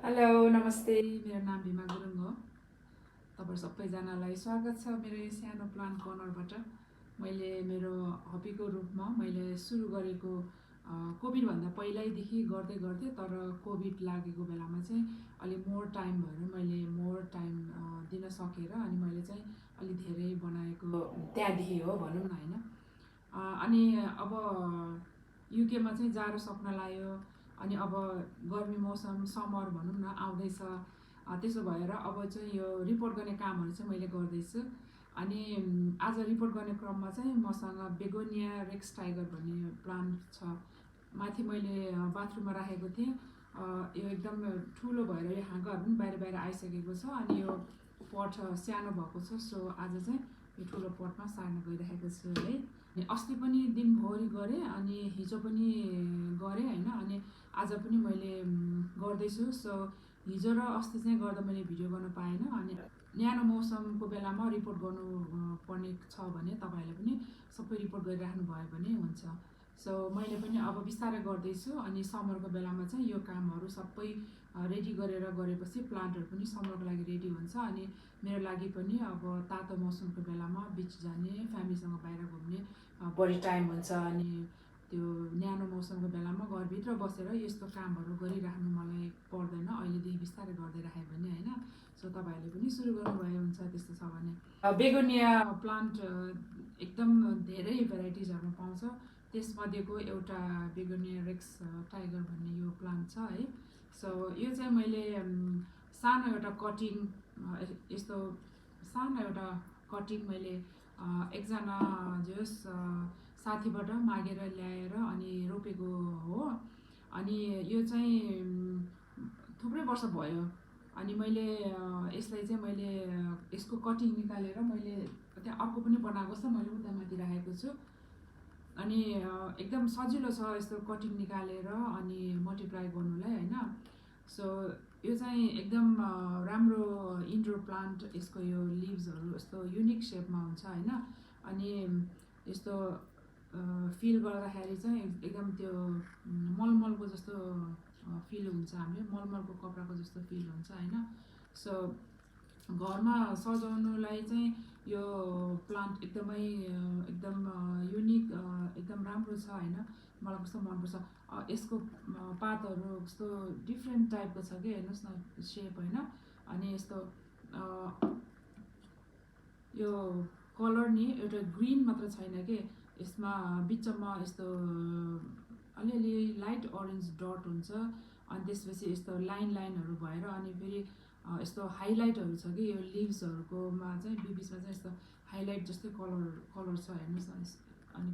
Hello नमस्ते मेरो नाम भीमा गुरुङ हो। तपाईहरु सबैजनालाई स्वागत छ मेरो यो सानो प्लान्ट कर्नरबाट। मैले मेरो हबीको रूपमा मैले सुरु गरेको कोभिड भन्दा पहिल्यैदेखि गर्दै गर्दै तर कोभिड लागेको बेलामा चाहिँ अलि मोर टाइम भएर मैले मोर टाइम दिन सकेर अनि मैले चाहिँ अलि धेरै बनाएको त्यहाँदेखि हो भनौँ न हैन। अनि अब युकेमा चाहिँ जाडो सक्न लाग्यो अनि अब गर्मी मौसम समर भनौँ न आउँदैछ। त्यसो भएर अब चाहिँ यो रिपोर्ट गर्ने कामहरू चाहिँ मैले गर्दैछु। अनि आज रिपोर्ट गर्ने क्रममा चाहिँ मसँग बेगोनिया रेक्स टाइगर भन्ने प्लान्ट छ। माथि मैले बाथरुममा राखेको थिएँ। यो एकदम ठुलो भएर यो हाँगाहरू पनि बाहिर बाहिर आइसकेको छ अनि यो पट सानो भएको छ। सो आज चाहिँ यो ठुलो पटमा सार्न गइरहेको छु है। अस्ति पनि दिनभरि गरेँ अनि हिजो पनि गरेँ हैन। अनि आज पनि मैले गर्दैछु। सो हिजो र अस्ति चाहिँ गर्दा मैले भिडियो गर्न पाएन। अनि न्यानो मौसमको बेलामा रिपोर्ट गर्नु पर्ने छ भने तपाईँहरूले पनि सबै रिपोर्ट गरिराख्नु भयो भने हुन्छ। सो मैले पनि अब बिस्तारै गर्दैछु अनि समरको बेलामा चाहिँ यो कामहरू सबै रेडी गरेर गरेपछि प्लान्टहरू पनि समरको लागि रेडी हुन्छ। अनि मेरो लागि पनि अब तातो मौसमको बेलामा बिच जाने फ्यामिलीसँग बाहिर घुम्ने बढी टाइम हुन्छ। अनि त्यो न्यानो मौसमको बेलामा घरभित्र बसेर यस्तो कामहरू गरिराख्नु मलाई पर्दैन। अहिलेदेखि बिस्तारै गर्दै राखेँ भने हैन। सो तपाईँहरूले पनि सुरु गर्नुभयो हुन्छ त्यस्तो छ भने। बेगोनिया प्लान्ट एकदम धेरै भेराइटिजहरू पाउँछ। त्यसमध्येको एउटा बेगोनिया रेक्स टाइगर भन्ने यो प्लान्ट छ है। सो यो चाहिँ मैले सानो एउटा कटिङ यस्तो सानो एउटा कटिङ मैले एकजना जस साथीबाट मागेर ल्याएर अनि रोपेको हो। अनि यो चाहिँ थुप्रै वर्ष भयो। अनि मैले यसलाई चाहिँ मैले यसको कटिङ निकालेर मैले त्यहाँ अर्को पनि बनाएको छ, मैले उता माथि राखेको छु। अनि एकदम सजिलो छ यस्तो कटिङ निकालेर अनि मल्टिप्लाई गर्नुलाई हैन। सो यो चाहिँ एकदम राम्रो इन्डोर प्लान्ट। यसको यो लिभ्सहरू यस्तो युनिक सेपमा हुन्छ हैन। अनि यस्तो फिल गर्दाखेरि चाहिँ एकदम त्यो मलमलको जस्तो फिल हुन्छ। हामीले मलमलको कपडाको जस्तो फिल हुन्छ हैन। सो घरमा सजाउनुलाई चाहिँ यो प्लान्ट एकदमै एकदम युनिक एकदम राम्रो छ हैन। मलाई कस्तो मनपर्छ। यसको पातहरू कस्तो डिफ्रेन्ट टाइपको छ कि हेर्नुहोस् न सेप हैन। अनि यस्तो यो कलर नि एउटा ग्रिन मात्र छैन कि यसमा बिचमा यस्तो अलिअलि लाइट अरेन्ज डट हुन्छ। अनि त्यसपछि यस्तो लाइनहरू भएर अनि फेरि यस्तो हाइलाइटहरू छ कि यो लिभ्सहरूकोमा चाहिँ बिचमा चाहिँ यस्तो हाइलाइट जस्तै कलर छ हेर्नुहोस् न। अनि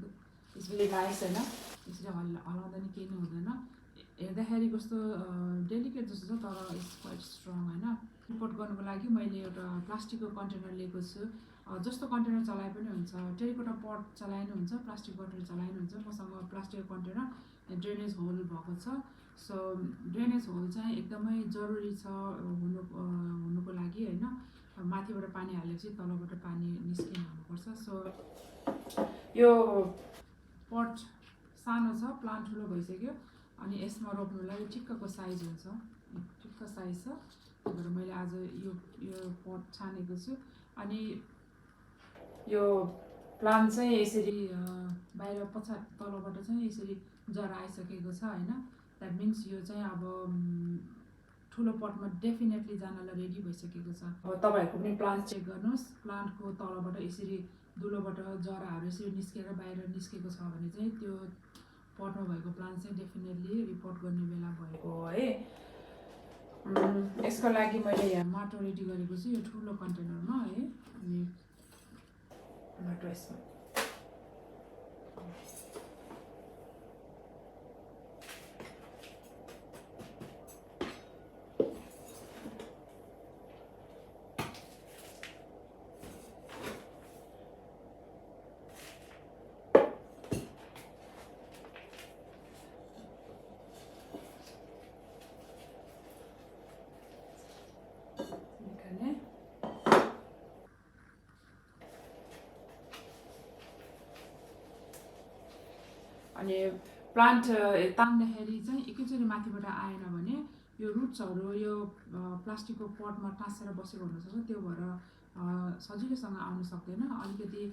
त्यसपछि नाइस हैन। यसरी हलाउँदा नि केही नै हुँदैन। हेर्दाखेरि कस्तो डेलिकेट जस्तो छ तर इट्स क्वाइट स्ट्रङ हैन। रिपोर्ट गर्नुको लागि मैले एउटा प्लास्टिकको कन्टेनर लिएको छु। जस्तो कन्टेनर चलाए पनि हुन्छ, टेरिकोटा पट चलाए पनि हुन्छ, प्लास्टिक कन्टेनर चलाए पनि हुन्छ। मसँग प्लास्टिकको कन्टेनर ड्रेनेज होल भएको छ। सो ड्रेनेज होल चाहिँ एकदमै जरुरी छ हुनुको लागि हैन। माथिबाट पानी हालेपछि तलबाट पानी निस्किन हुनुपर्छ। सो यो पट सानो छ, प्लान्ट ठुलो भइसक्यो। अनि यसमा रोप्नुलाई ठिक्कको साइज हुन्छ, ठिक्क साइज छ। त्यही भएर मैले आज यो पट छानेको छु। अनि यो प्लान्ट चाहिँ यसरी बाहिर तलबाट चाहिँ यसरी जरा आइसकेको छ हैन। द्याट मिन्स यो चाहिँ अब ठुलो पटमा डेफिनेटली जानलाई रेडी भइसकेको छ। अब तपाईँहरूको पनि प्लान्ट चेक गर्नुहोस्। प्लान्टको तलबाट यसरी दुलोबाट जराहरू यसरी निस्केर बाहिर निस्केको छ भने चाहिँ त्यो पटमा भएको प्लान्ट चाहिँ डेफिनेटली रिपोर्ट गर्ने बेला भएको हो है। यसको लागि मैले यहाँ माटो रेडी गरेको छु यो ठुलो कन्टेनरमा है। अनि माटो यसमा अनि प्लान्ट तान्दाखेरि चाहिँ एकैचोटि माथिबाट आएन भने यो रुट्सहरू यो प्लास्टिकको पटमा टाँसेर बसेको हुनसक्छ, त्यो भएर सजिलैसँग आउन सक्दैन। अलिकति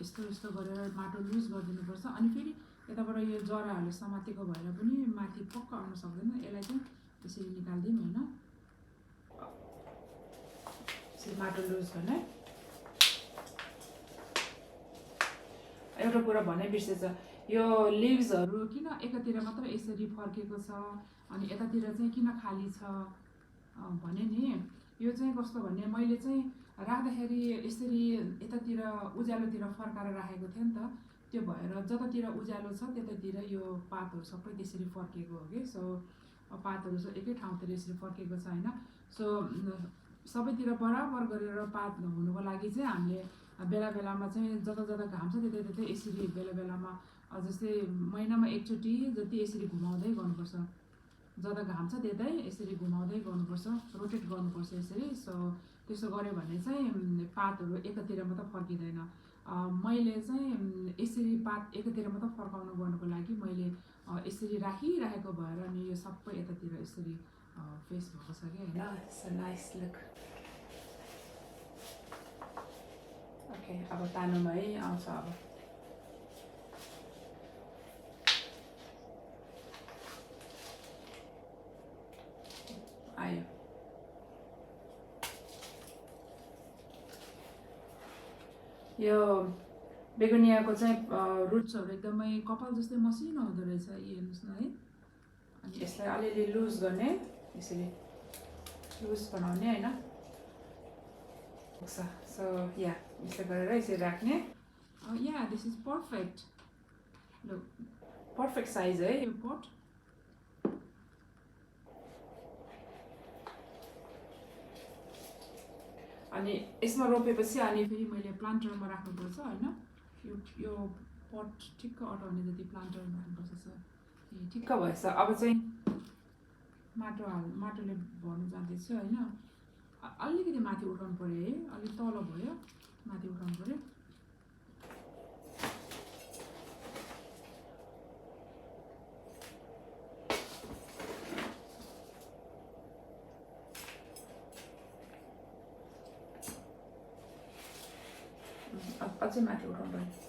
यस्तो यस्तो गरेर माटो लुज गरिदिनुपर्छ। अनि फेरि यताबाट यो जराहरूले समातेको भएर पनि माथि पक्क आउन सक्दैन। यसलाई चाहिँ यसरी निकालिदिउँ होइन, यसरी माटो लुज गर्ने। एउटा कुरा भन्नै बिर्सेछ, यो लिभ्सहरू किन एकातिर मात्र यसरी फर्केको छ अनि यतातिर चाहिँ किन खाली छ भने नि, यो चाहिँ कस्तो भने मैले चाहिँ राख्दाखेरि यसरी यतातिर उज्यालोतिर फर्काएर राखेको थिएँ नि त, त्यो भएर जतातिर उज्यालो छ त्यतातिर यो पातहरू सबै त्यसरी फर्केको हो कि। सो पातहरू चाहिँ एकै ठाउँतिर यसरी फर्केको छ होइन। सो सबैतिर बराबर गरेर पात हुनुको लागि चाहिँ हामीले बेला बेलामा चाहिँ जता जता घाम छ त्यतै त्यतै यसरी बेला बेलामा जस्तै महिनामा एकचोटि जति यसरी घुमाउँदै गर्नुपर्छ। जता घाम छ त्यतै यसरी घुमाउँदै गर्नुपर्छ, रोटेट गर्नुपर्छ यसरी। सो त्यसो गऱ्यो भने चाहिँ पातहरू एकातिर मात्र फर्किँदैन। मैले चाहिँ यसरी पात एकातिर मात्र फर्काउनु गर्नुको लागि मैले यसरी राखिराखेको भएर अनि यो सबै यतातिर यसरी फेस भएको छ कि होइन। So nice look. ओके, अब तानुमा है आउँछ। अब आयो। यो बेगोनियाको चाहिँ रुट्सहरू एकदमै कपाल जस्तै मसिनो हुँदो रहेछ, यो हेर्नुहोस् न है। अनि यसलाई अलिअलि लुज गर्ने, यसरी लुज बनाउने होइन। सो या यसो गरेर यसरी राख्ने। Yeah this is perfect. Look, perfect size है यो पट। अनि यसमा रोपेपछि अनि फेरि मैले प्लान्टरमा राख्नुपर्छ होइन। यो पट ठिक्क अटाउने जति प्लान्टरमा राख्नुपर्छ। ठिक्क भएछ। अब चाहिँ माटोले भर्नु जाँदैछु होइन। अलिकति माथि उठाउनु पऱ्यो है, अलिक तल भयो, माथि उठाउनु पऱ्यो। अझै माथि उठाउनु पऱ्यो।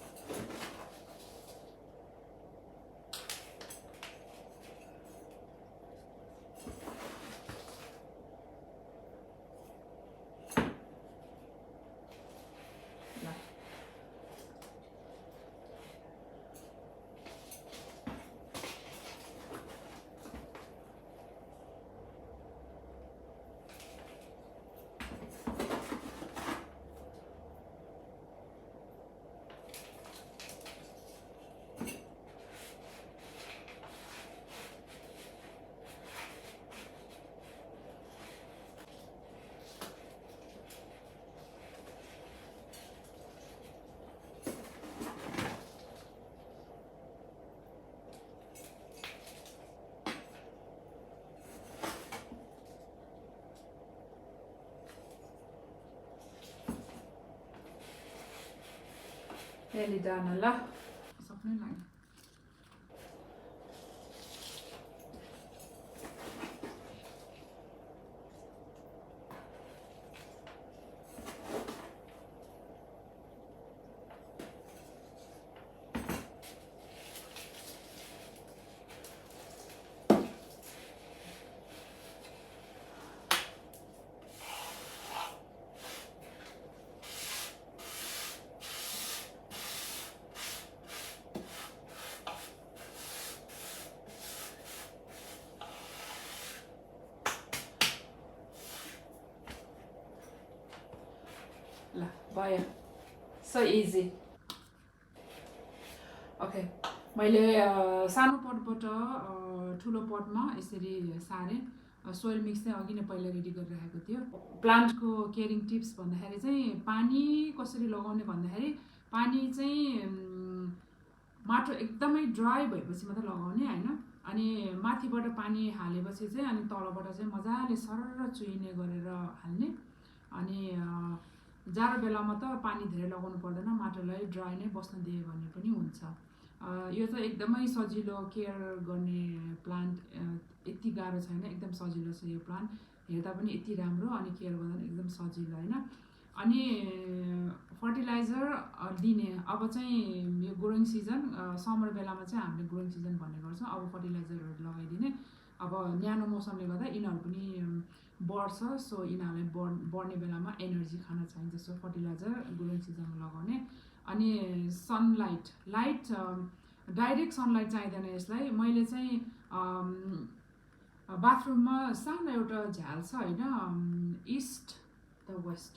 Nearly done ल, सक्नै लाग्यो। ल भयो, सो इजी। ओके, मैले सानो पटबाट ठुलो पटमा यसरी सारेँ। सोइल मिक्स चाहिँ अघि नै पहिला रेडी गरिराखेको थियो। प्लान्टको केयरिङ टिप्स भन्दाखेरि चाहिँ पानी कसरी लगाउने भन्दाखेरि पानी चाहिँ माटो एकदमै ड्राई भएपछि मात्र लगाउने होइन। अनि माथिबाट पानी हालेपछि चाहिँ अनि तलबाट चाहिँ मजाले सरर चुइने गरेर हाल्ने। अनि जाडो बेलामा त पानी धेरै लगाउनु पर्दैन, माटोलाई ड्राई नै बस्न दियो भने पनि हुन्छ। यो चाहिँ एकदमै सजिलो केयर गर्ने प्लान्ट यति गाह्रो छैन, एकदम सजिलो छ यो प्लान्ट। हेर्दा पनि यति राम्रो अनि केयर गर्दा पनि एकदम सजिलो होइन। अनि फर्टिलाइजर दिने अब चाहिँ यो ग्रोइङ सिजन समर बेलामा चाहिँ हामीले ग्रोइङ सिजन भन्ने गर्छौँ। अब फर्टिलाइजरहरू लगाइदिने, अब न्यानो मौसमले गर्दा यिनीहरू पनि बढ्छ, सो यिनीहरूलाई बढ्ने बेलामा एनर्जी खान चाहिन्छ, सो फर्टिलाइजर ग्रोइङ सिजनमा लगाउने। अनि सनलाइट डाइरेक्ट सनलाइट चाहिँदैन यसलाई। मैले चाहिँ बाथरुममा सानो एउटा झ्याल छ होइन, ईस्ट द वेस्ट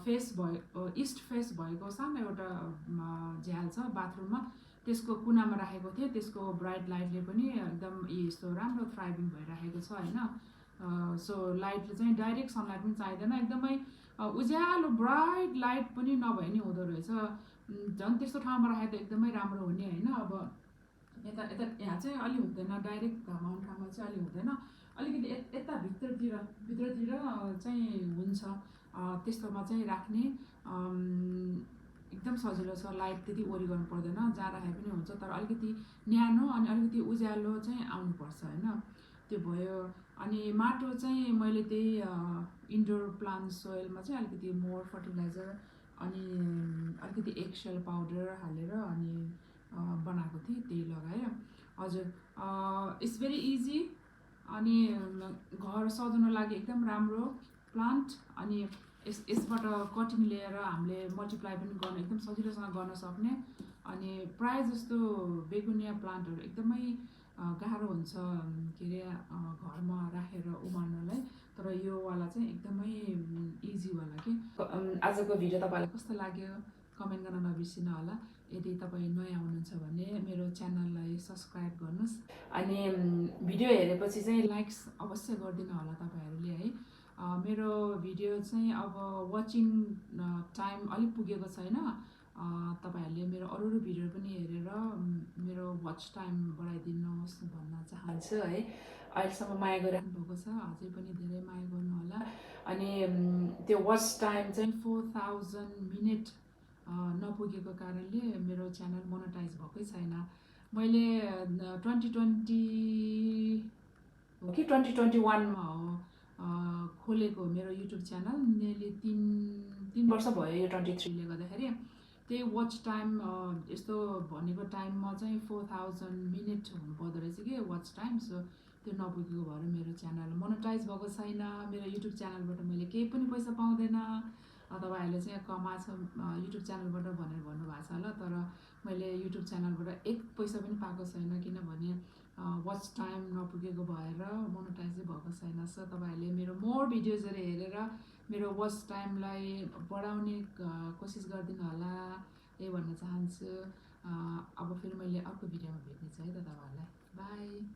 फेस भयो, ईस्ट फेस भएको सानो एउटा झ्याल छ बाथरुममा, त्यसको कुनामा राखेको थिएँ। त्यसको ब्राइट लाइटले पनि एकदम यस्तो राम्रो थ्राइभिङ भइराखेको छ होइन। सो लाइटले चाहिँ डाइरेक्ट सनलाइट पनि चाहिँदैन, एकदमै उज्यालो ब्राइट लाइट पनि नभए नि हुँदो रहेछ। झन् त्यस्तो ठाउँमा राखेको त एकदमै राम्रो हुने होइन। अब यता यता यहाँ चाहिँ अलि हुँदैन, डाइरेक्ट घाम आउने ठाउँमा चाहिँ अलि हुँदैन, अलिकति यता भित्रतिर चाहिँ हुन्छ, त्यस्तोमा चाहिँ राख्ने एकदम सजिलो छ। लाइट त्यति वरि गर्नु पर्दैन, जहाँ राखे पनि हुन्छ, तर अलिकति न्यानो अनि अलिकति उज्यालो चाहिँ आउनुपर्छ होइन, त्यो भयो। अनि माटो चाहिँ मैले त्यही इन्डोर प्लान्ट सोइलमा चाहिँ अलिकति मोर फर्टिलाइजर अनि अलिकति एगसेल पाउडर हालेर अनि बनाएको थिएँ, त्यही लगाएँ हजुर। इट्स भेरी इजी अनि घर सजाउन लागि एकदम राम्रो प्लान्ट। अनि यसबाट कटिङ लिएर हामीले मल्टिप्लाई पनि गर्न एकदम सजिलोसँग गर्न सक्ने। अनि प्रायः जस्तो बेगोनिया प्लान्टहरू एकदमै गाह्रो हुन्छ के अरे घरमा राखेर उमार्नलाई, तर यो वाला चाहिँ एकदमै इजी वाला के। आजको भिडियो तपाईँलाई कस्तो लाग्यो कमेन्ट गर्न नबिर्सिनु होला। यदि तपाईँ नयाँ हुनुहुन्छ भने मेरो च्यानललाई सब्सक्राइब गर्नुहोस्। अनि भिडियो हेरेपछि चाहिँ लाइक्स अवश्य गरिदिनु होला तपाईँहरूले है। मेरो भिडियो चाहिँ अब वाचिङ टाइम अलिक पुगेको छैन, तपाईँहरूले मेरो अरू भिडियो पनि हेरेर मेरो वाच टाइम बढाइदिनुहोस् भन्न चाहन्छु है। अहिलेसम्म माया गरिराख्नु भएको छ, अझै पनि धेरै माया गर्नु होला। अनि त्यो वाच टाइम चाहिँ 4000 मिनट नपुगेको कारणले मेरो च्यानल मोनेटाइज भएकै छैन। मैले 2021मा हो खोलेको मेरो युट्युब च्यानल, नेली 3 वर्ष भयो यो 23ले गर्दाखेरि। त्यही वाच टाइम यस्तो भनेको टाइममा चाहिँ 4000 मिनट हुनुपर्दो रहेछ कि वाच टाइम, सो त्यो नपुगेको भएर मेरो च्यानल मोनेटाइज भएको छैन। मेरो युट्युब च्यानलबाट मैले केही पनि पैसा पाउँदैन। तपाईँहरूले चाहिँ कमाएको छ युट्युब च्यानलबाट भनेर भन्नुभएको छ होला, तर मैले युट्युब च्यानलबाट 1 पैसा पनि पाएको छैन, किनभने वाच टाइम नपुगेको भएर मोनेटाइजै भएको छैन। सो तपाईँहरूले मेरो मोर भिडियोजहरू हेरेर मेरो वाच टाइमलाई बढाउने कोसिस गरिदिनु होला यही भन्न चाहन्छु। अब फेरि मैले अर्को भिडियोमा भेट्नेछु है त तपाईँहरूलाई। बाई।